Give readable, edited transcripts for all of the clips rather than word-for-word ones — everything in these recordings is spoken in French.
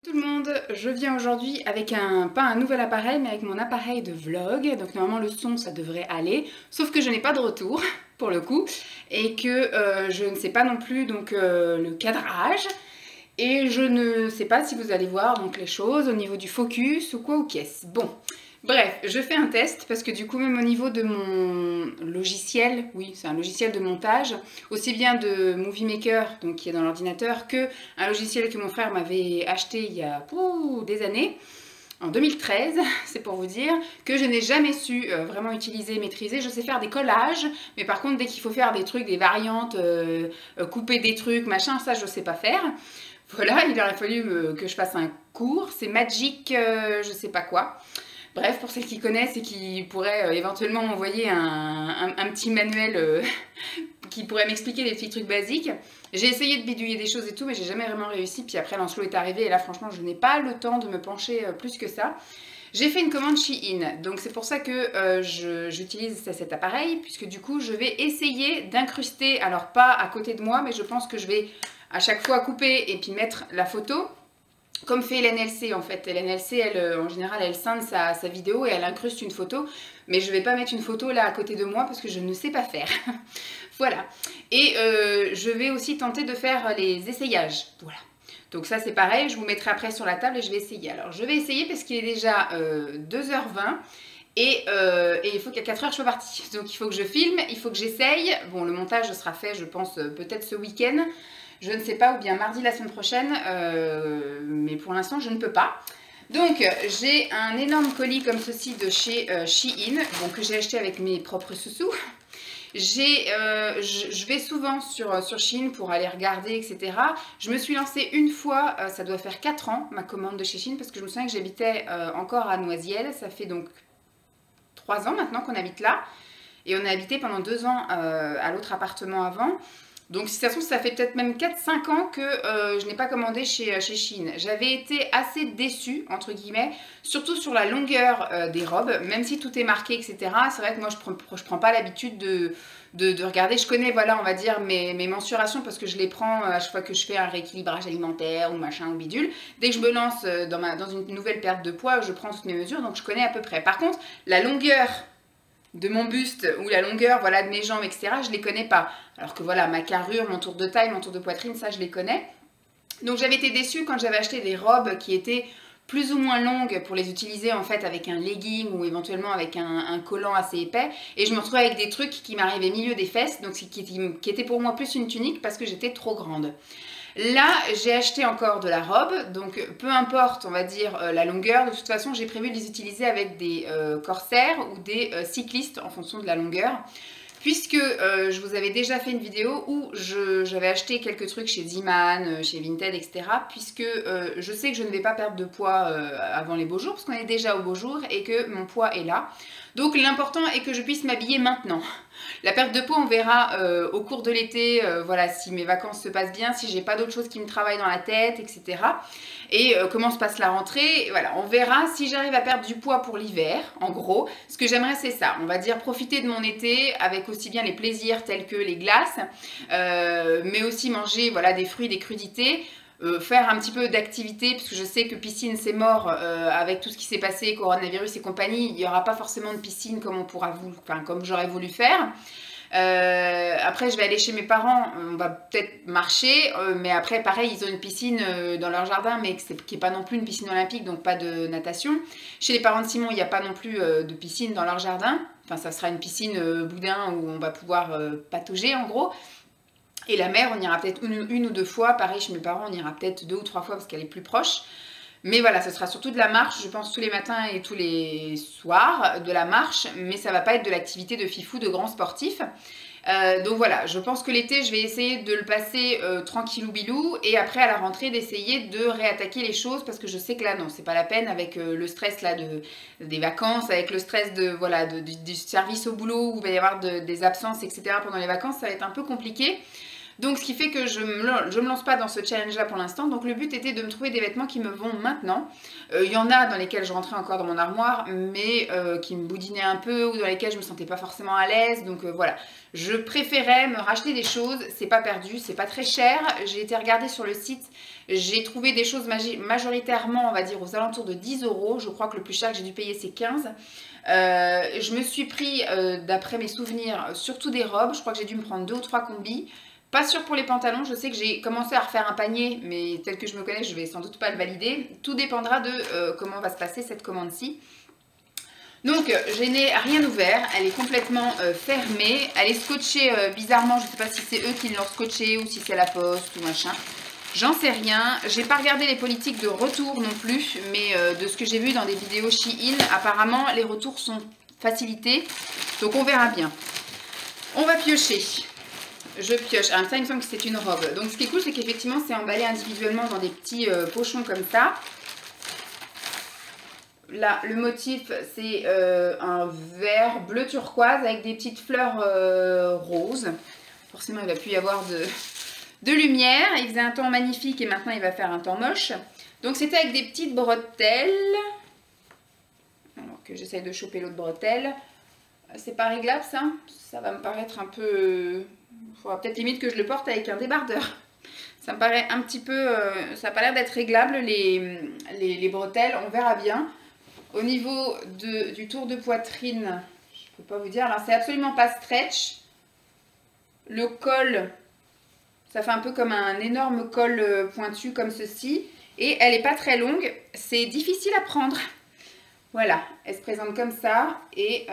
Tout le monde, je viens aujourd'hui avec pas un nouvel appareil, mais avec mon appareil de vlog. Donc normalement le son ça devrait aller, sauf que je n'ai pas de retour pour le coup, et que je ne sais pas non plus donc le cadrage, et je ne sais pas si vous allez voir donc les choses au niveau du focus ou quoi ou qu'est-ce. Bon, bref, je fais un test parce que du coup même au niveau de mon logiciel, oui c'est un logiciel de montage, aussi bien de Movie Maker, donc qui est dans l'ordinateur, que un logiciel que mon frère m'avait acheté il y a des années, en 2013, c'est pour vous dire, que je n'ai jamais su vraiment utiliser, maîtriser. Je sais faire des collages, mais par contre dès qu'il faut faire des trucs, des variantes, couper des trucs, machin, ça je sais pas faire. Voilà, il aurait fallu que je fasse un cours, c'est Magic, je sais pas quoi. Bref, pour celles qui connaissent et qui pourraient éventuellement m'envoyer un petit manuel qui pourrait m'expliquer des petits trucs basiques. J'ai essayé de bidouiller des choses et tout, mais j'ai jamais vraiment réussi. Puis après, Lancelot est arrivé et là, franchement, je n'ai pas le temps de me pencher plus que ça. J'ai fait une commande Shein, donc c'est pour ça que j'utilise cet appareil, puisque du coup, je vais essayer d'incruster, alors pas à côté de moi, mais je pense que je vais à chaque fois couper et puis mettre la photo. Comme fait LNLC en fait. LNLC, elle, en général, elle scinde sa vidéo et elle incruste une photo. Mais je ne vais pas mettre une photo là à côté de moi parce que je ne sais pas faire. Voilà. Et je vais aussi tenter de faire les essayages. Voilà. Donc ça c'est pareil, je vous mettrai après sur la table et je vais essayer. Alors je vais essayer parce qu'il est déjà 2h20 et il faut qu'à 4h je sois partie. Donc il faut que je filme, il faut que j'essaye. Bon, le montage sera fait je pense peut-être ce week-end. Je ne sais pas, ou bien mardi la semaine prochaine, mais pour l'instant je ne peux pas. Donc j'ai un énorme colis comme ceci de chez Shein, bon, que j'ai acheté avec mes propres sous-sous. Je vais souvent sur Shein pour aller regarder, etc. Je me suis lancée une fois, ça doit faire 4 ans, ma commande de chez Shein, parce que je me souviens que j'habitais encore à Noisiel. Ça fait donc 3 ans maintenant qu'on habite là. Et on a habité pendant 2 ans à l'autre appartement avant. Donc si ça se trouve, ça fait peut-être même 4-5 ans que je n'ai pas commandé chez Shein. J'avais été assez déçue, entre guillemets, surtout sur la longueur des robes, même si tout est marqué, etc. C'est vrai que moi, je prends pas l'habitude de regarder. Je connais, voilà, on va dire, mes mensurations parce que je les prends à chaque fois que je fais un rééquilibrage alimentaire ou machin ou bidule. Dès que je me lance dans une nouvelle perte de poids, je prends toutes mes mesures, donc je connais à peu près. Par contre, la longueur de mon buste ou la longueur, voilà, de mes jambes, etc., je les connais pas. Alors que voilà, ma carrure, mon tour de taille, mon tour de poitrine, ça je les connais. Donc j'avais été déçue quand j'avais acheté des robes qui étaient plus ou moins longues pour les utiliser en fait avec un legging ou éventuellement avec un collant assez épais, et je me retrouvais avec des trucs qui m'arrivaient au milieu des fesses, donc qui était pour moi plus une tunique parce que j'étais trop grande. Là, j'ai acheté encore de la robe, donc peu importe, on va dire, la longueur. De toute façon, j'ai prévu de les utiliser avec des corsaires ou des cyclistes en fonction de la longueur. Puisque je vous avais déjà fait une vidéo où j'avais acheté quelques trucs chez Zeeman, chez Vinted, etc. Puisque je sais que je ne vais pas perdre de poids avant les beaux jours, parce qu'on est déjà aux beaux jours et que mon poids est là. Donc l'important est que je puisse m'habiller maintenant. La perte de poids, on verra au cours de l'été, voilà, si mes vacances se passent bien, si j'ai pas d'autres choses qui me travaillent dans la tête, etc. Et comment se passe la rentrée, voilà, on verra si j'arrive à perdre du poids pour l'hiver, en gros. Ce que j'aimerais, c'est ça, on va dire profiter de mon été avec aussi bien les plaisirs tels que les glaces, mais aussi manger, voilà, des fruits, des crudités. Faire un petit peu d'activité, parce que je sais que piscine c'est mort avec tout ce qui s'est passé, coronavirus et compagnie. Il n'y aura pas forcément de piscine comme on pourra comme j'aurais voulu faire. Après je vais aller chez mes parents, on va peut-être marcher, mais après pareil ils ont une piscine dans leur jardin, mais qui n'est pas non plus une piscine olympique, donc pas de natation. Chez les parents de Simon il n'y a pas non plus de piscine dans leur jardin, enfin ça sera une piscine boudin où on va pouvoir patauger en gros. Et la mer, on ira peut-être une ou deux fois. Pareil, chez mes parents, on ira peut-être 2 ou 3 fois parce qu'elle est plus proche. Mais voilà, ce sera surtout de la marche, je pense tous les matins et tous les soirs, de la marche. Mais ça va pas être de l'activité de fifou, de grands sportifs. Donc voilà, je pense que l'été, je vais essayer de le passer tranquillou bilou. Et après, à la rentrée, d'essayer de réattaquer les choses. Parce que je sais que là, non, c'est pas la peine avec le stress là, des vacances, avec le stress voilà, du service au boulot où il va y avoir des absences, etc. pendant les vacances. Ça va être un peu compliqué. Donc ce qui fait que je me lance pas dans ce challenge là pour l'instant. Donc le but était de me trouver des vêtements qui me vont maintenant. Il y en a dans lesquels je rentrais encore dans mon armoire, mais qui me boudinaient un peu ou dans lesquels je me sentais pas forcément à l'aise. Donc voilà, je préférais me racheter des choses. C'est pas perdu, c'est pas très cher. J'ai été regarder sur le site, j'ai trouvé des choses majoritairement, on va dire, aux alentours de 10 €. Je crois que le plus cher que j'ai dû payer c'est 15. Je me suis pris, d'après mes souvenirs, surtout des robes. Je crois que j'ai dû me prendre 2 ou 3 combis. Pas sûr pour les pantalons, je sais que j'ai commencé à refaire un panier, mais tel que je me connais, je vais sans doute pas le valider. Tout dépendra de comment va se passer cette commande-ci. Donc, je n'ai rien ouvert, elle est complètement fermée. Elle est scotchée bizarrement, je ne sais pas si c'est eux qui l'ont scotchée ou si c'est la poste ou machin. J'en sais rien. J'ai pas regardé les politiques de retour non plus, mais de ce que j'ai vu dans des vidéos Shein, apparemment les retours sont facilités. Donc on verra bien. On va piocher. Je pioche. Alors ça, il me semble que c'est une robe. Donc ce qui est cool, c'est qu'effectivement, c'est emballé individuellement dans des petits pochons comme ça. Là, le motif, c'est un vert bleu turquoise avec des petites fleurs roses. Forcément, il va plus y avoir de lumière. Il faisait un temps magnifique et maintenant, il va faire un temps moche. Donc c'était avec des petites bretelles. Alors que j'essaye de choper l'autre bretelle. C'est pas réglable ça. Ça va me paraître un peu... Il faudra peut-être limite que je le porte avec un débardeur. Ça me paraît un petit peu... ça n'a pas l'air d'être réglable les bretelles. On verra bien. Au niveau du tour de poitrine, je ne peux pas vous dire. Alors c'est absolument pas stretch. Le col, ça fait un peu comme un énorme col pointu comme ceci. Et elle n'est pas très longue. C'est difficile à prendre. Voilà, elle se présente comme ça. Et...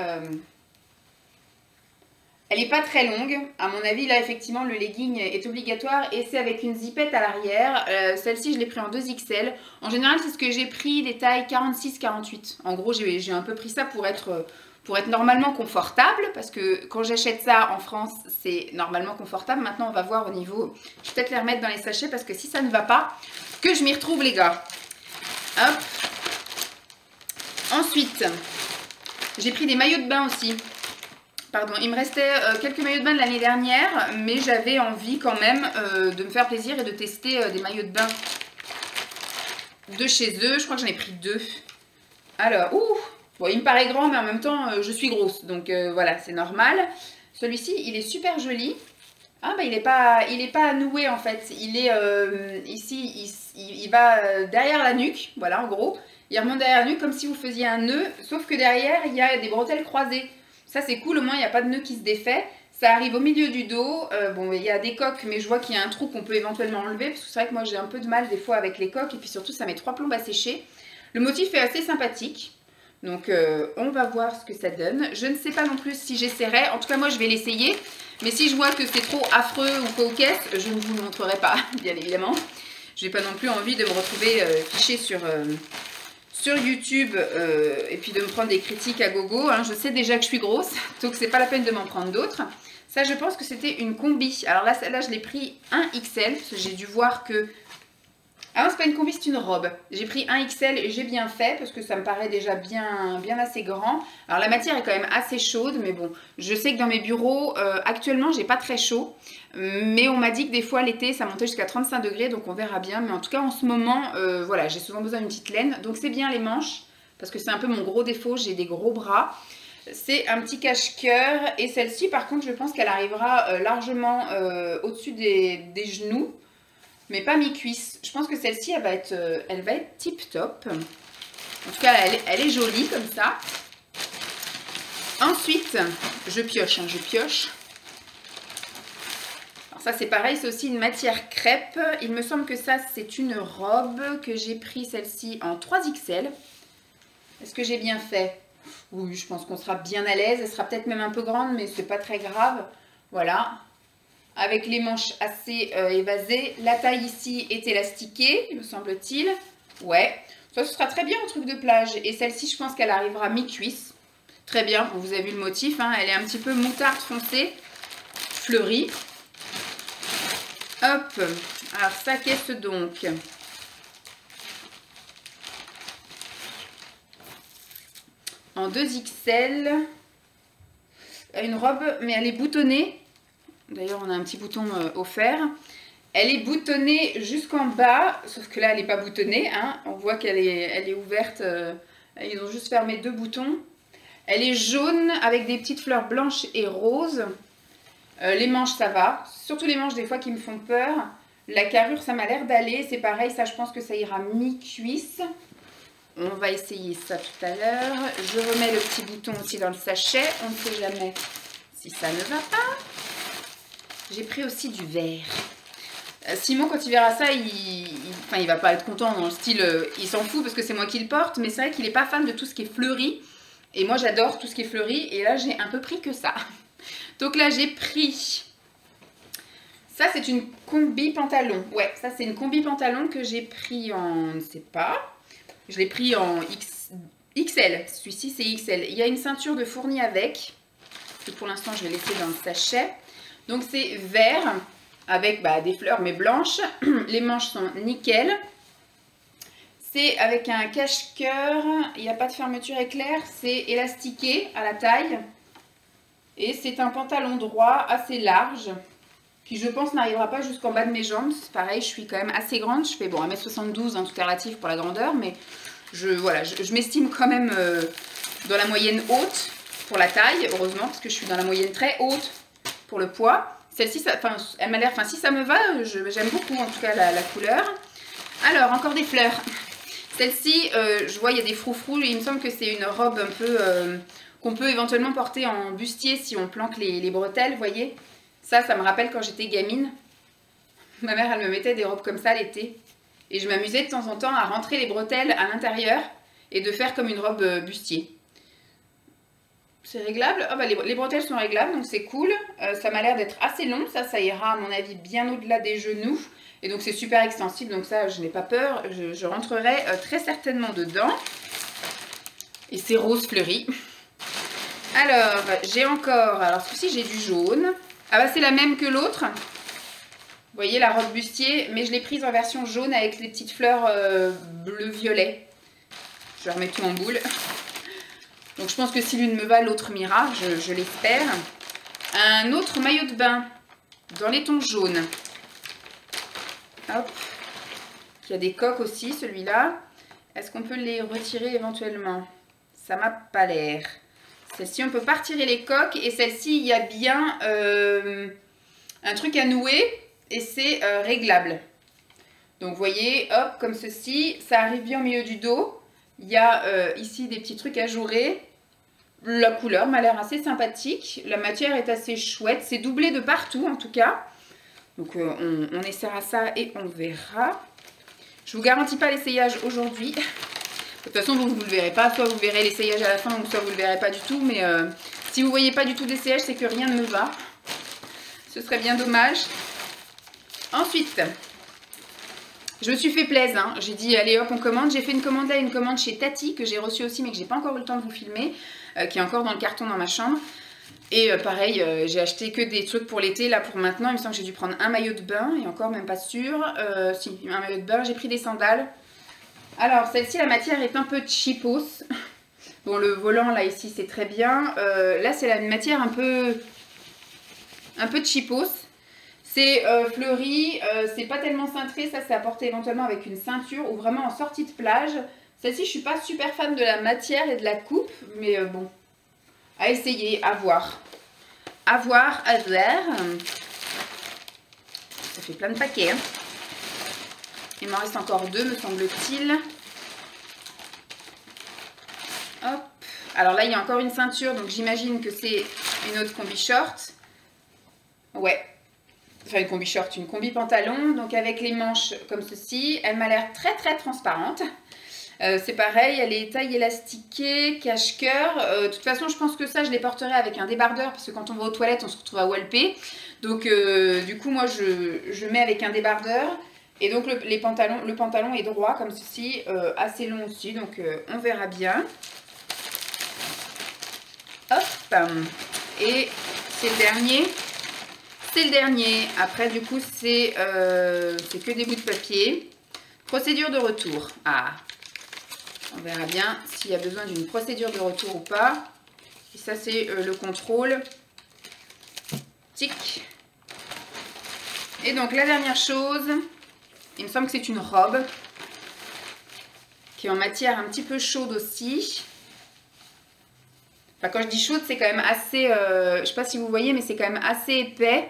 elle n'est pas très longue. À mon avis, là, effectivement, le legging est obligatoire et c'est avec une zippette à l'arrière. Celle-ci, je l'ai pris en 2XL. En général, c'est ce que j'ai pris, des tailles 46-48. En gros, j'ai un peu pris ça pour être normalement confortable parce que quand j'achète ça en France, c'est normalement confortable. Maintenant, on va voir au niveau... Je vais peut-être les remettre dans les sachets parce que si ça ne va pas, que je m'y retrouve, les gars. Hop. Ensuite, j'ai pris des maillots de bain aussi. Pardon, il me restait quelques maillots de bain de l'année dernière, mais j'avais envie quand même de me faire plaisir et de tester des maillots de bain de chez eux. Je crois que j'en ai pris 2. Alors, bon, il me paraît grand, mais en même temps, je suis grosse, donc voilà, c'est normal. Celui-ci, il est super joli. Ah, bah, il est pas noué en fait. Il est ici, il va derrière la nuque, voilà, en gros. Il remonte derrière la nuque comme si vous faisiez un nœud, sauf que derrière, il y a des bretelles croisées. Ça c'est cool, au moins il n'y a pas de nœud qui se défait. Ça arrive au milieu du dos. Bon, il y a des coques, mais je vois qu'il y a un trou qu'on peut éventuellement enlever. Parce que c'est vrai que moi j'ai un peu de mal des fois avec les coques. Et puis surtout ça met 3 plombes à sécher. Le motif est assez sympathique. Donc on va voir ce que ça donne. Je ne sais pas non plus si j'essaierai. En tout cas moi je vais l'essayer. Mais si je vois que c'est trop affreux ou coquette, je ne vous le montrerai pas, bien évidemment. Je n'ai pas non plus envie de me retrouver fichée sur YouTube et puis de me prendre des critiques à gogo. Hein. Je sais déjà que je suis grosse, donc c'est pas la peine de m'en prendre d'autres. Ça, je pense que c'était une combi. Alors là, celle-là, je l'ai pris 1XL, parce que j'ai dû voir que... Ah non, c'est pas une combi, c'est une robe. J'ai pris 1XL et j'ai bien fait, parce que ça me paraît déjà bien assez grand. Alors la matière est quand même assez chaude, mais bon, je sais que dans mes bureaux, actuellement, j'ai pas très chaud. Mais on m'a dit que des fois, l'été, ça montait jusqu'à 35 degrés, donc on verra bien. Mais en tout cas, en ce moment, voilà, j'ai souvent besoin d'une petite laine. Donc c'est bien les manches, parce que c'est un peu mon gros défaut, j'ai des gros bras. C'est un petit cache-cœur. Et celle-ci, par contre, je pense qu'elle arrivera largement au-dessus des genoux. Mais pas mi-cuisse. Je pense que celle-ci, elle va être tip-top. En tout cas, elle est jolie comme ça. Ensuite, je pioche, hein, je pioche. Alors ça, c'est pareil, c'est aussi une matière crêpe. Il me semble que ça, c'est une robe que j'ai pris celle-ci en 3XL. Est-ce que j'ai bien fait? Oui, je pense qu'on sera bien à l'aise. Elle sera peut-être même un peu grande, mais c'est pas très grave. Voilà. Avec les manches assez évasées. La taille ici est élastiquée, me semble-t-il. Ouais, ça ce sera très bien en truc de plage. Et celle-ci, je pense qu'elle arrivera mi-cuisse. Très bien, vous avez vu le motif, hein, elle est un petit peu moutarde foncée, fleurie. Hop, alors ça qu'est-ce donc? En 2XL, une robe, mais elle est boutonnée. D'ailleurs, on a un petit bouton offert. Elle est boutonnée jusqu'en bas, sauf que là, elle n'est pas boutonnée. Hein. On voit qu'elle est ouverte. Ils ont juste fermé 2 boutons. Elle est jaune avec des petites fleurs blanches et roses. Les manches, ça va. Surtout les manches, des fois, qui me font peur. La carrure, ça m'a l'air d'aller. C'est pareil, ça, je pense que ça ira mi-cuisse. On va essayer ça tout à l'heure. Je remets le petit bouton aussi dans le sachet. On ne sait jamais si ça ne va pas. J'ai pris aussi du vert. Simon, quand il verra ça, il va pas être content dans le style, il s'en fout parce que c'est moi qui le porte, mais c'est vrai qu'il n'est pas fan de tout ce qui est fleuri. Et moi, j'adore tout ce qui est fleuri. Et là, j'ai un peu pris que ça. Donc là, j'ai pris... Ça, c'est une combi pantalon. Ouais, ça, c'est une combi pantalon que j'ai pris en... Je ne sais pas. Je l'ai pris en XL. Celui-ci, c'est XL. Il y a une ceinture de fourni avec. Que pour l'instant, je vais laisser dans le sachet. Donc, c'est vert avec des fleurs, mais blanches. Les manches sont nickel. C'est avec un cache-cœur. Il n'y a pas de fermeture éclair. C'est élastiqué à la taille. Et c'est un pantalon droit assez large. Qui, je pense, n'arrivera pas jusqu'en bas de mes jambes. C'est pareil, je suis quand même assez grande. Je fais, bon, 1m72, hein, tout est relatif pour la grandeur. Mais je m'estime quand même dans la moyenne haute pour la taille. Heureusement, parce que je suis dans la moyenne très haute pour le poids. Celle-ci, elle m'a l'air... Enfin, si ça me va, j'aime beaucoup, en tout cas, la couleur. Alors, encore des fleurs. Celle-ci, je vois, il y a des froufrous. Il me semble que c'est une robe un peu... qu'on peut éventuellement porter en bustier si on planque les bretelles, vous voyez. Ça me rappelle quand j'étais gamine. Ma mère, elle me mettait des robes comme ça l'été. Et je m'amusais de temps en temps à rentrer les bretelles à l'intérieur et de faire comme une robe bustier. C'est réglable. Oh, les bretelles sont réglables, donc c'est cool. Ça m'a l'air d'être assez long. Ça ira à mon avis bien au-delà des genoux. Et donc c'est super extensible, donc ça, je n'ai pas peur. Je rentrerai très certainement dedans. Et c'est rose fleuri. Alors, j'ai encore... Alors, celui-ci, j'ai du jaune. Ah c'est la même que l'autre. Vous voyez la robe bustier, mais je l'ai prise en version jaune avec les petites fleurs bleu-violet. Je remets tout en boule. Donc je pense que si l'une me va, l'autre m'ira, je l'espère. Un autre maillot de bain dans les tons jaunes. Hop. Il y a des coques aussi, celui-là. Est-ce qu'on peut les retirer éventuellement? Ça m'a pas l'air. Celle-ci, on peut pas retirer les coques. Et celle-ci, il y a bien un truc à nouer. Et c'est réglable. Donc, vous voyez, hop, comme ceci. Ça arrive bien au milieu du dos. Il y a ici des petits trucs ajourés. La couleur m'a l'air assez sympathique. La matière est assez chouette. C'est doublé de partout, en tout cas. Donc, on essaiera ça et on verra. Je vous garantis pas l'essayage aujourd'hui. De toute façon, vous ne le verrez pas. Soit vous verrez l'essayage à la fin, ou soit vous ne le verrez pas du tout. Mais si vous ne voyez pas du tout d'essayage, c'est que rien ne me va. Ce serait bien dommage. Ensuite, je me suis fait plaisir. Hein. J'ai dit, allez hop, on commande. J'ai fait une commande là, une commande chez Tati, que j'ai reçue aussi, mais que j'ai pas encore eu le temps de vous filmer. Qui est encore dans le carton dans ma chambre. Et pareil, j'ai acheté que des trucs pour l'été. Là, pour maintenant, il me semble que j'ai dû prendre un maillot de bain. Et encore, même pas sûr. Si, un maillot de bain. J'ai pris des sandales. Alors, celle-ci, la matière est un peu cheapos. Bon, le volant, là, ici, c'est très bien. Là, c'est une matière un peu cheapos. C'est fleuri, c'est pas tellement cintré. Ça, c'est à porter éventuellement avec une ceinture ou vraiment en sortie de plage. Celle-ci, je suis pas super fan de la matière et de la coupe. Mais bon, à essayer, à voir. À voir, à voir. Ça fait plein de paquets, hein. Il m'en reste encore 2, me semble-t-il. Hop. Alors là, il y a encore une ceinture, donc j'imagine que c'est une autre combi short. Ouais. Enfin, une combi short, une combi pantalon. Donc avec les manches comme ceci. Elle m'a l'air très très transparente. C'est pareil, elle est taille élastiquée, cache-cœur. De toute façon, je pense que ça, je les porterai avec un débardeur. Parce que quand on va aux toilettes, on se retrouve à walper. Donc du coup, moi, je mets avec un débardeur. Et donc le pantalon est droit comme ceci, assez long aussi, donc on verra bien. Hop, et c'est le dernier. C'est le dernier. Après du coup c'est que des bouts de papier. Procédure de retour. Ah, on verra bien s'il y a besoin d'une procédure de retour ou pas. Et ça c'est le contrôle. Tic. Et donc la dernière chose, il me semble que c'est une robe qui est en matière un petit peu chaude aussi. Enfin, quand je dis chaude, c'est quand même assez, je sais pas si vous voyez, mais c'est quand même assez épais.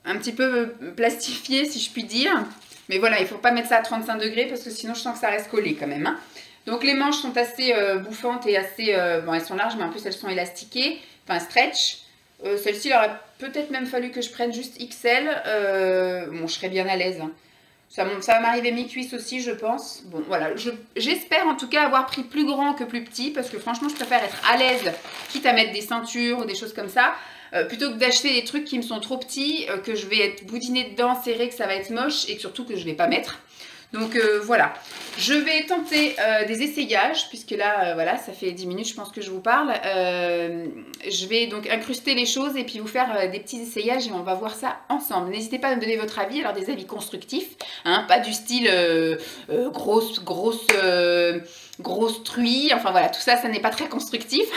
Un petit peu plastifié, si je puis dire. Mais voilà, il ne faut pas mettre ça à 35 degrés parce que sinon je sens que ça reste collé quand même. Hein. Donc les manches sont assez bouffantes et assez... bon, elles sont larges, mais en plus elles sont élastiquées. Enfin, stretch. Celle-ci, il aurait peut-être même fallu que je prenne juste XL. Bon, je serais bien à l'aise. Hein. Ça va m'arriver mi-cuisse aussi, je pense. Bon, voilà. J'espère en tout cas avoir pris plus grand que plus petit parce que franchement, je préfère être à l'aise, quitte à mettre des ceintures ou des choses comme ça, plutôt que d'acheter des trucs qui me sont trop petits, que je vais être boudinée dedans, serré, que ça va être moche et que surtout que je ne vais pas mettre. Donc voilà, je vais tenter des essayages, puisque là, voilà, ça fait 10 minutes, je pense que je vous parle. Je vais donc incruster les choses et puis vous faire des petits essayages et on va voir ça ensemble. N'hésitez pas à me donner votre avis, alors des avis constructifs, hein, pas du style grosse truie, enfin voilà, tout ça, ça n'est pas très constructif.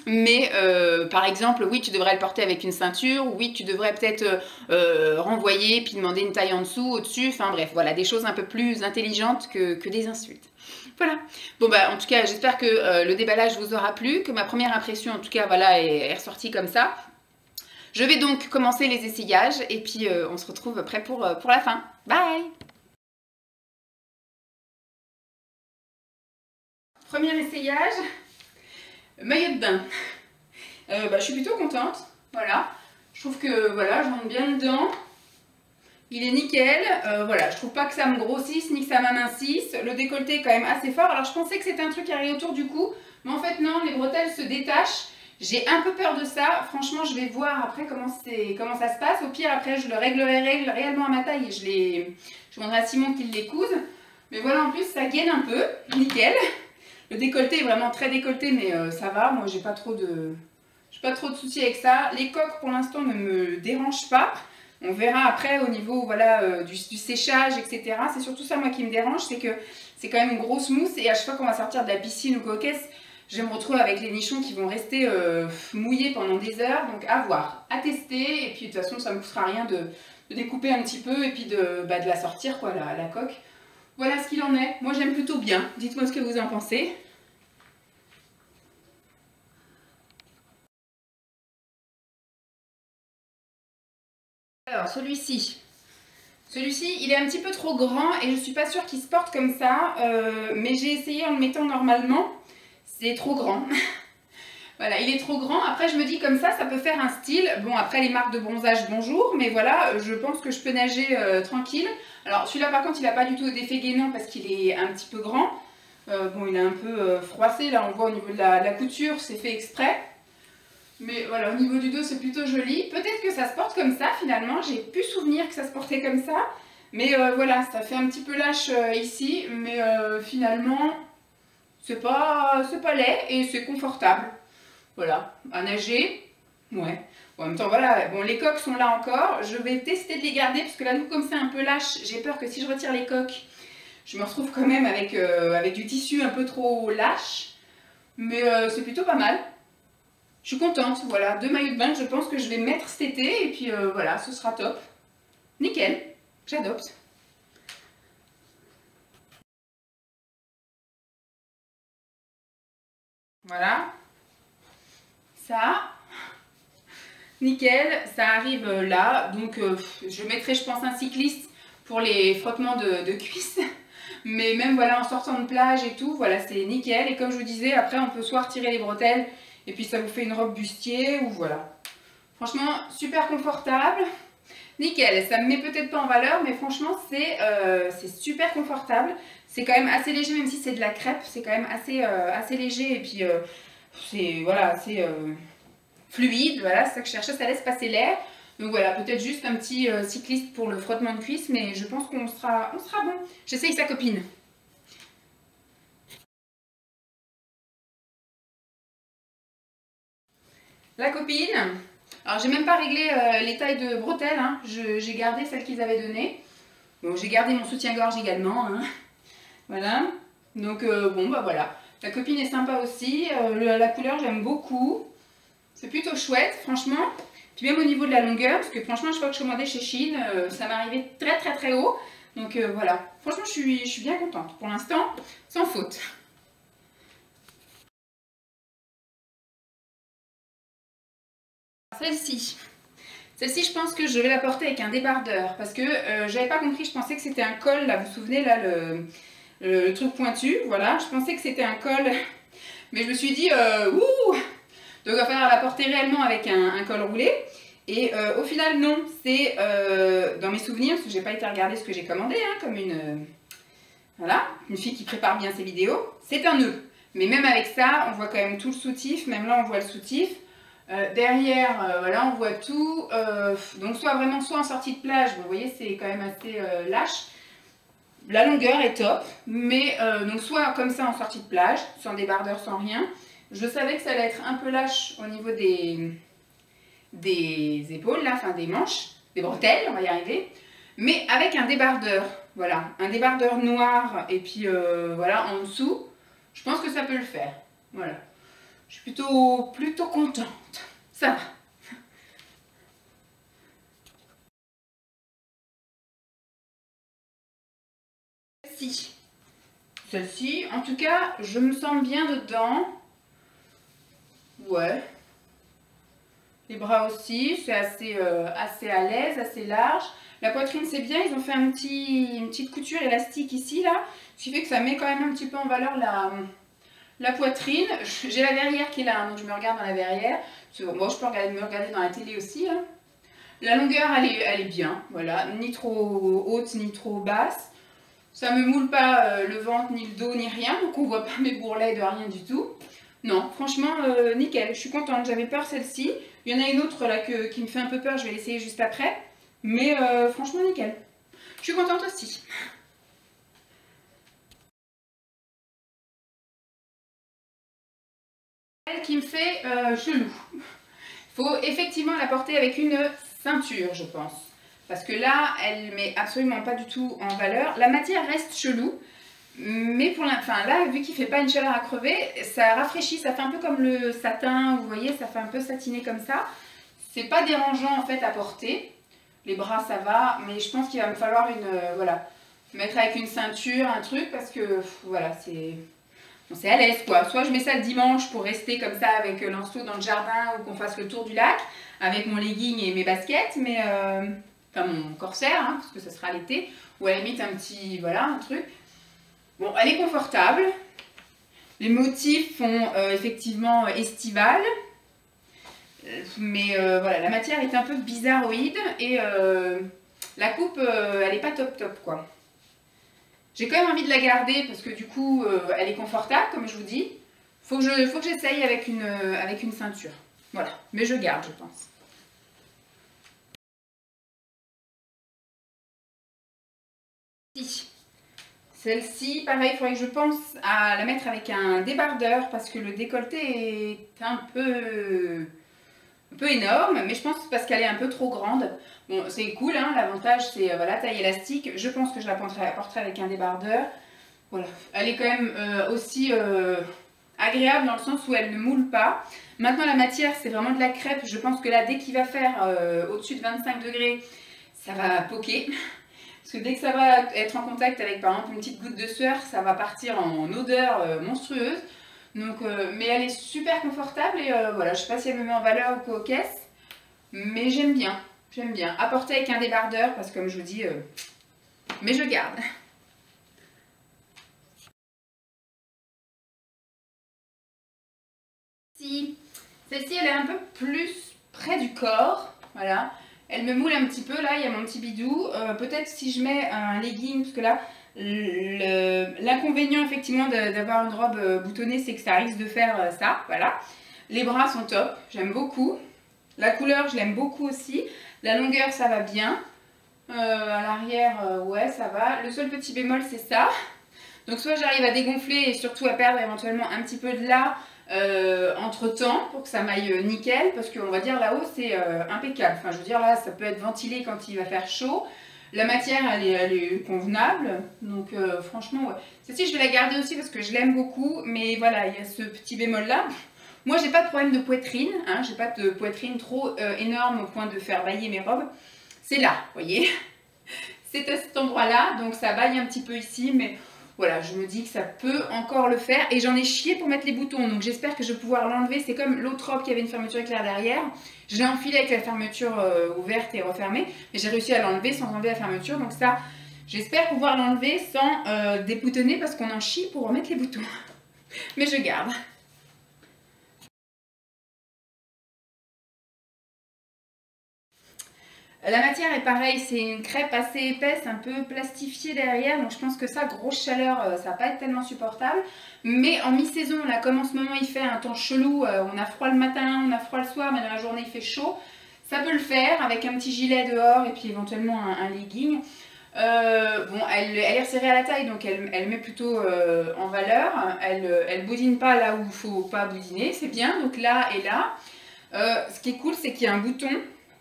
Mais par exemple, oui, tu devrais le porter avec une ceinture, oui, tu devrais peut-être renvoyer puis demander une taille en dessous, au-dessus, enfin bref, voilà, des choses un peu plus intelligentes que des insultes. Voilà. Bon bah en tout cas, j'espère que le déballage vous aura plu, que ma première impression en tout cas voilà est ressortie comme ça. Je vais donc commencer les essayages et puis on se retrouve après pour la fin. Bye! Premier essayage. Maillot de bain. Je suis plutôt contente. Voilà. Je trouve que voilà, je rentre bien dedans. Il est nickel. Voilà, je trouve pas que ça me grossisse ni que ça m'amincisse. Le décolleté est quand même assez fort. Alors je pensais que c'était un truc qui allait autour du cou. Mais en fait non, les bretelles se détachent. J'ai un peu peur de ça. Franchement, je vais voir après comment ça se passe. Au pire, après, je le réglerai réellement à ma taille et je demanderai à Simon qu'il les couse. Mais voilà, en plus, ça gaine un peu. Nickel. Le décolleté est vraiment très décolleté, mais ça va. Moi, j'ai pas trop de soucis avec ça. Les coques, pour l'instant, ne me dérangent pas. On verra après au niveau voilà, du séchage, etc. C'est surtout ça, moi, qui me dérange. C'est que c'est quand même une grosse mousse. Et à chaque fois qu'on va sortir de la piscine ou coquesse, je vais me retrouver avec les nichons qui vont rester mouillés pendant des heures. Donc, à voir, à tester. Et puis, de toute façon, ça ne me coûtera rien de découper un petit peu et puis de la sortir, quoi, la coque. Voilà ce qu'il en est. Moi, j'aime plutôt bien. Dites-moi ce que vous en pensez. Alors, celui-ci, il est un petit peu trop grand et je ne suis pas sûre qu'il se porte comme ça. Mais j'ai essayé en le mettant normalement. C'est trop grand. Voilà, il est trop grand. Après, je me dis comme ça peut faire un style. Bon, après, les marques de bronzage, bonjour. Mais voilà, je pense que je peux nager tranquille. Alors, celui-là, par contre, il n'a pas du tout d'effet gainant parce qu'il est un petit peu grand. Bon, il est un peu froissé. Là, on voit au niveau de la couture, c'est fait exprès. Mais voilà, au niveau du dos, c'est plutôt joli. Peut-être que ça se porte comme ça, finalement. J'ai plus souvenir que ça se portait comme ça. Mais voilà, ça fait un petit peu lâche ici. Mais finalement, c'est pas laid et c'est confortable. Voilà, à nager, ouais. Bon, en même temps, voilà, bon, les coques sont là encore. Je vais tester de les garder parce que là, nous, comme c'est un peu lâche, j'ai peur que si je retire les coques, je me retrouve quand même avec du tissu un peu trop lâche. Mais c'est plutôt pas mal. Je suis contente, voilà. 2 maillots de bain, je pense que je vais mettre cet été. Et puis voilà, ce sera top. Nickel, j'adopte. Voilà. Ça, nickel, ça arrive là. Donc je mettrai, je pense, un cycliste pour les frottements de cuisses. Mais même voilà, en sortant de plage et tout, voilà, c'est nickel. Et comme je vous disais, après on peut soit retirer les bretelles et puis ça vous fait une robe bustier ou voilà. Franchement, super confortable. Nickel, ça me met peut-être pas en valeur, mais franchement c'est super confortable. C'est quand même assez léger, même si c'est de la crêpe, c'est quand même assez léger. Et puis c'est voilà, c'est fluide, voilà, c'est ça que je cherchais, ça laisse passer l'air. Donc voilà, peut-être juste un petit cycliste pour le frottement de cuisse, mais je pense qu'on sera bon. J'essaye sa copine. La copine, alors j'ai même pas réglé les tailles de bretelles, hein. J'ai gardé celles qu'ils avaient données. Bon, j'ai gardé mon soutien-gorge également, hein. Voilà, donc bon bah voilà. La copine est sympa aussi, la couleur j'aime beaucoup. C'est plutôt chouette, franchement. Puis même au niveau de la longueur, parce que franchement, je crois que je commandais chez Shein, ça m'arrivait très haut. Donc voilà, franchement, je suis bien contente. Pour l'instant, sans faute. Celle-ci, je pense que je vais la porter avec un débardeur parce que j'avais pas compris, je pensais que c'était un col, là, vous vous souvenez, là, le truc pointu, voilà, je pensais que c'était un col, mais je me suis dit, ouh, donc il va falloir la porter réellement avec un col roulé. Et au final, non, c'est dans mes souvenirs, parce que j'ai pas été regarder ce que j'ai commandé, hein, comme voilà, une fille qui prépare bien ses vidéos, c'est un nœud. Mais même avec ça, on voit quand même tout le soutif, même là on voit le soutif. Derrière, voilà, on voit tout. Donc soit en sortie de plage, vous voyez, c'est quand même assez lâche. La longueur est top, mais donc soit comme ça en sortie de plage, sans débardeur, sans rien. Je savais que ça allait être un peu lâche au niveau des épaules, là, enfin des manches, des bretelles, on va y arriver. Mais avec un débardeur, voilà, un débardeur noir et puis voilà, en dessous, je pense que ça peut le faire. Voilà. Je suis plutôt contente. Ça va. Celle-ci, en tout cas, je me sens bien dedans. Ouais. Les bras aussi, c'est assez à l'aise, assez large. La poitrine, c'est bien. Ils ont fait une petite couture élastique ici, là. Ce qui fait que ça met quand même un petit peu en valeur la poitrine. J'ai la verrière qui est là, donc je me regarde dans la verrière. Moi, je peux me regarder dans la télé aussi. Hein. La longueur, elle est bien, voilà, ni trop haute ni trop basse. Ça me moule pas le ventre, ni le dos, ni rien, donc on voit pas mes bourrelets de rien du tout. Non, franchement, nickel, je suis contente. J'avais peur celle-ci. Il y en a une autre là qui me fait un peu peur, je vais l'essayer juste après. Mais franchement, nickel. Je suis contente aussi. Elle qui me fait chelou. Il faut effectivement la porter avec une ceinture, je pense. Parce que là, elle met absolument pas du tout en valeur. La matière reste chelou. Mais pour enfin là, vu qu'il fait pas une chaleur à crever, ça rafraîchit, ça fait un peu comme le satin, vous voyez, ça fait un peu satiné comme ça. C'est pas dérangeant en fait à porter. Les bras ça va, mais je pense qu'il va me falloir voilà, mettre avec une ceinture, un truc, parce que voilà, c'est à l'aise quoi. Soit je mets ça le dimanche pour rester comme ça avec Lancelot dans le jardin ou qu'on fasse le tour du lac avec mon legging et mes baskets, mais enfin mon corsaire, hein, parce que ça sera l'été, ou à la limite un petit, voilà, un truc. Bon, elle est confortable. Les motifs font effectivement estival. Mais voilà, la matière est un peu bizarroïde et la coupe, elle n'est pas top quoi. J'ai quand même envie de la garder parce que du coup, elle est confortable, comme je vous dis. Faut que j'essaye avec une ceinture. Voilà, mais je garde, je pense. Celle-ci, pareil, il faudrait que je pense à la mettre avec un débardeur parce que le décolleté est un peu énorme, mais je pense parce qu'elle est un peu trop grande. Bon, c'est cool, hein, l'avantage c'est la taille élastique. Je pense que je la porterai avec un débardeur. Voilà, elle est quand même aussi agréable dans le sens où elle ne moule pas. Maintenant la matière c'est vraiment de la crêpe. Je pense que là dès qu'il va faire au-dessus de 25 degrés, ça va poquer. Parce que dès que ça va être en contact avec par exemple une petite goutte de sueur, ça va partir en odeur monstrueuse. Donc, mais elle est super confortable et voilà, je sais pas si elle me met en valeur ou quoi aux caisses, mais j'aime bien, j'aime bien. À porter avec un débardeur parce que comme je vous dis, mais je garde. Celle-ci, elle est un peu plus près du corps, voilà. Elle me moule un petit peu, là, il y a mon petit bidou. Peut-être si je mets un legging, parce que là, l'inconvénient effectivement d'avoir une robe boutonnée, c'est que ça risque de faire ça, voilà. Les bras sont top, j'aime beaucoup. La couleur, je l'aime beaucoup aussi. La longueur, ça va bien. À l'arrière, ouais, ça va. Le seul petit bémol, c'est ça. Donc soit j'arrive à dégonfler et surtout à perdre éventuellement un petit peu de là entre temps pour que ça m'aille nickel, parce qu'on va dire là-haut c'est impeccable. Enfin je veux dire là ça peut être ventilé quand il va faire chaud. La matière elle est convenable, donc franchement ouais. Celle-ci je vais la garder aussi parce que je l'aime beaucoup, mais voilà il y a ce petit bémol là. Moi, j'ai pas de problème de poitrine, hein, j'ai pas de poitrine trop énorme au point de faire bailler mes robes. C'est là, vous voyez. C'est à cet endroit-là, donc ça baille un petit peu ici, mais voilà, je me dis que ça peut encore le faire. Et j'en ai chié pour mettre les boutons, donc j'espère que je vais pouvoir l'enlever. C'est comme l'autre robe qui avait une fermeture éclair derrière. Je l'ai enfilée avec la fermeture ouverte et refermée, mais j'ai réussi à l'enlever sans enlever la fermeture. Donc ça, j'espère pouvoir l'enlever sans déboutonner parce qu'on en chie pour remettre les boutons. Mais je garde. La matière est pareille, c'est une crêpe assez épaisse, un peu plastifiée derrière, donc je pense que ça, grosse chaleur, ça va pas être tellement supportable. Mais en mi-saison, là, comme en ce moment il fait un temps chelou, on a froid le matin, on a froid le soir, mais dans la journée il fait chaud, ça peut le faire avec un petit gilet dehors et puis éventuellement un legging. Bon, elle est resserrée à la taille, donc elle met plutôt en valeur. Elle boudine pas là où il faut pas boudiner, c'est bien, donc là et là. Ce qui est cool, c'est qu'il y a un bouton.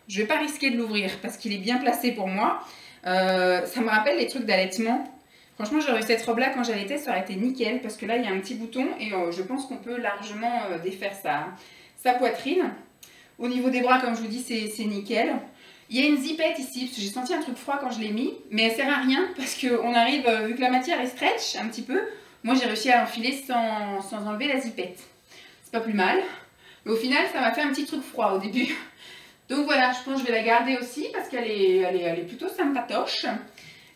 Je ne vais pas risquer de l'ouvrir parce qu'il est bien placé pour moi. Ça me rappelle les trucs d'allaitement. Franchement, j'aurais eu cette robe-là quand j'allaitais, ça aurait été nickel parce que là, il y a un petit bouton et je pense qu'on peut largement défaire sa poitrine. Au niveau des bras, comme je vous dis, c'est nickel. Il y a une zippette ici, parce que j'ai senti un truc froid quand je l'ai mis, mais elle sert à rien parce qu'on arrive, vu que la matière est stretch un petit peu, moi j'ai réussi à l'enfiler sans enlever la zippette. C'est pas plus mal, mais au final, ça m'a fait un petit truc froid au début. Donc voilà, je pense que je vais la garder aussi parce qu'elle est plutôt sympatoche.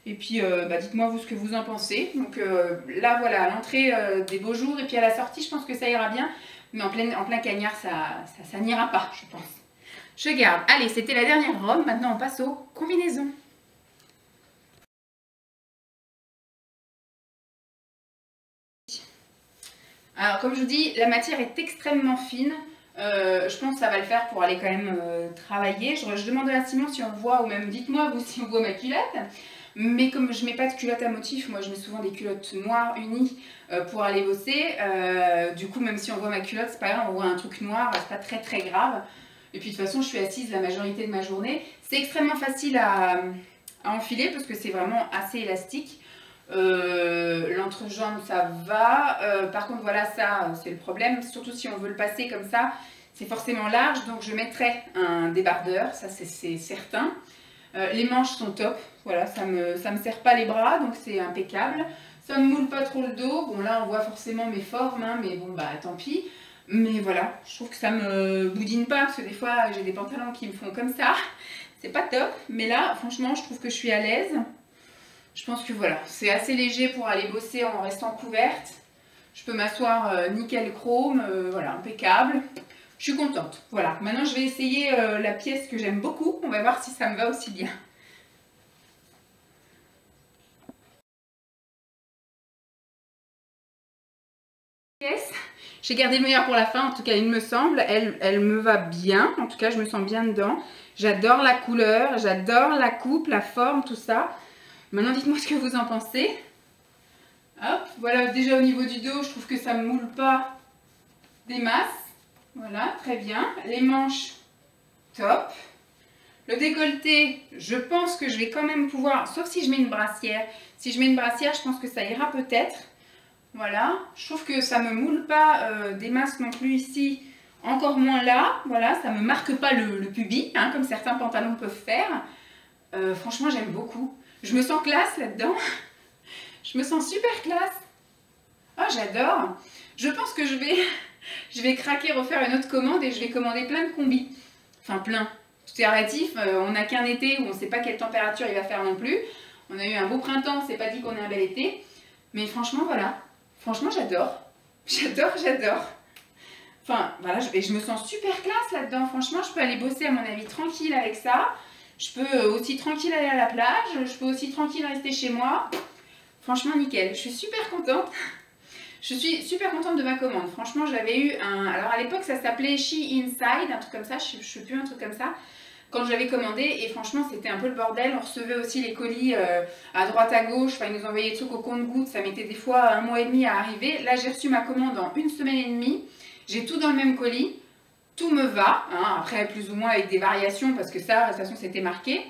Et puis dites-moi vous ce que vous en pensez. Donc là voilà, à l'entrée des beaux jours et puis à la sortie, je pense que ça ira bien. Mais en plein cagnard, ça n'ira pas, je pense. Je garde. Allez, c'était la dernière robe. Maintenant, on passe aux combinaisons. Alors comme je vous dis, la matière est extrêmement fine. Je pense que ça va le faire pour aller quand même travailler. Je demanderai à Simon si on voit, ou même dites-moi vous si on voit ma culotte. Mais comme je mets pas de culotte à motif, moi je mets souvent des culottes noires unies pour aller bosser. Du coup, même si on voit ma culotte, c'est pas grave, on voit un truc noir, c'est pas très grave. Et puis de toute façon, je suis assise la majorité de ma journée. C'est extrêmement facile à enfiler parce que c'est vraiment assez élastique. L'entrejambe ça va, par contre voilà, ça c'est le problème, surtout si on veut le passer comme ça, c'est forcément large, donc je mettrai un débardeur, ça c'est certain. Les manches sont top, voilà, ça me serre pas les bras, donc c'est impeccable. Ça me moule pas trop le dos, bon là on voit forcément mes formes, hein, mais bon bah tant pis. Mais voilà, je trouve que ça me boudine pas, parce que des fois j'ai des pantalons qui me font comme ça, c'est pas top. Mais là franchement je trouve que je suis à l'aise. Je pense que voilà, c'est assez léger pour aller bosser en restant couverte. Je peux m'asseoir nickel chrome, voilà, impeccable. Je suis contente. Voilà, maintenant je vais essayer la pièce que j'aime beaucoup. On va voir si ça me va aussi bien. J'ai gardé le meilleur pour la fin, en tout cas il me semble. Elle me va bien, en tout cas je me sens bien dedans. J'adore la couleur, j'adore la coupe, la forme, tout ça. Maintenant, dites-moi ce que vous en pensez. Hop, voilà, déjà au niveau du dos, je trouve que ça ne moule pas des masses. Voilà, très bien. Les manches, top. Le décolleté, je pense que je vais quand même pouvoir, sauf si je mets une brassière. Si je mets une brassière, je pense que ça ira peut-être. Voilà, je trouve que ça ne me moule pas des masses non plus ici, encore moins là. Voilà, ça ne me marque pas le pubis, hein, comme certains pantalons peuvent faire. Franchement, j'aime beaucoup. Je me sens classe là-dedans. Je me sens super classe. Ah, j'adore. Je pense que je vais craquer, refaire une autre commande et je vais commander plein de combis. Enfin, plein. Tout est relatif. On n'a qu'un été où on ne sait pas quelle température il va faire non plus. On a eu un beau printemps, c'est pas dit qu'on ait un bel été. Mais franchement, voilà. Franchement, j'adore. J'adore. Enfin, voilà, je me sens super classe là-dedans. Franchement, je peux aller bosser à mon avis tranquille avec ça. Je peux aussi tranquille aller à la plage, je peux aussi tranquille rester chez moi. Franchement nickel, je suis super contente. Je suis super contente de ma commande. Franchement j'avais eu un... Alors à l'époque ça s'appelait She Inside, un truc comme ça, je sais plus, un truc comme ça. Quand j'avais commandé et franchement c'était un peu le bordel. On recevait aussi les colis à droite à gauche, enfin ils nous envoyaient des trucs au compte-gouttes, ça mettait des fois 1 mois et demi à arriver. Là j'ai reçu ma commande en 1 semaine et demie, j'ai tout dans le même colis. Tout me va, hein, après plus ou moins avec des variations parce que ça, de toute façon, c'était marqué.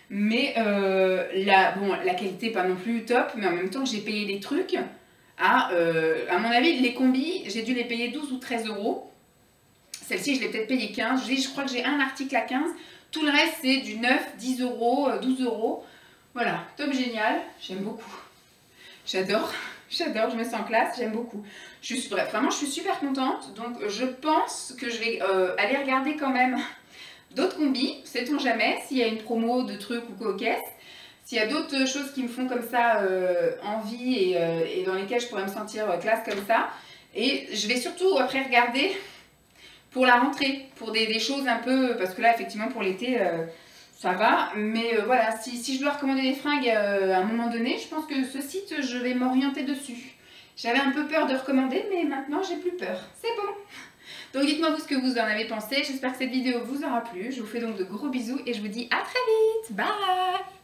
Mais la qualité pas non plus top, mais en même temps, j'ai payé les trucs à mon avis, les combis, j'ai dû les payer 12 ou 13 euros. Celle-ci, je l'ai peut-être payée 15. Je crois que j'ai un article à 15. Tout le reste, c'est du 9, 10 euros, 12 euros. Voilà, top génial. J'aime beaucoup. J'adore. J'adore, je me sens classe, j'aime beaucoup. Bref, vraiment, je suis super contente. Donc, je pense que je vais aller regarder quand même d'autres combis. Sait-on jamais s'il y a une promo de trucs ou coquesses. S'il y a d'autres choses qui me font comme ça envie et dans lesquelles je pourrais me sentir classe comme ça. Et je vais surtout après regarder pour la rentrée, pour des choses un peu... Parce que là, effectivement, pour l'été... ça va, mais voilà, si je dois recommander des fringues à un moment donné, je pense que ce site, je vais m'orienter dessus. J'avais un peu peur de recommander, mais maintenant, j'ai plus peur. C'est bon. Donc, dites-moi vous ce que vous en avez pensé. J'espère que cette vidéo vous aura plu. Je vous fais donc de gros bisous et je vous dis à très vite. Bye!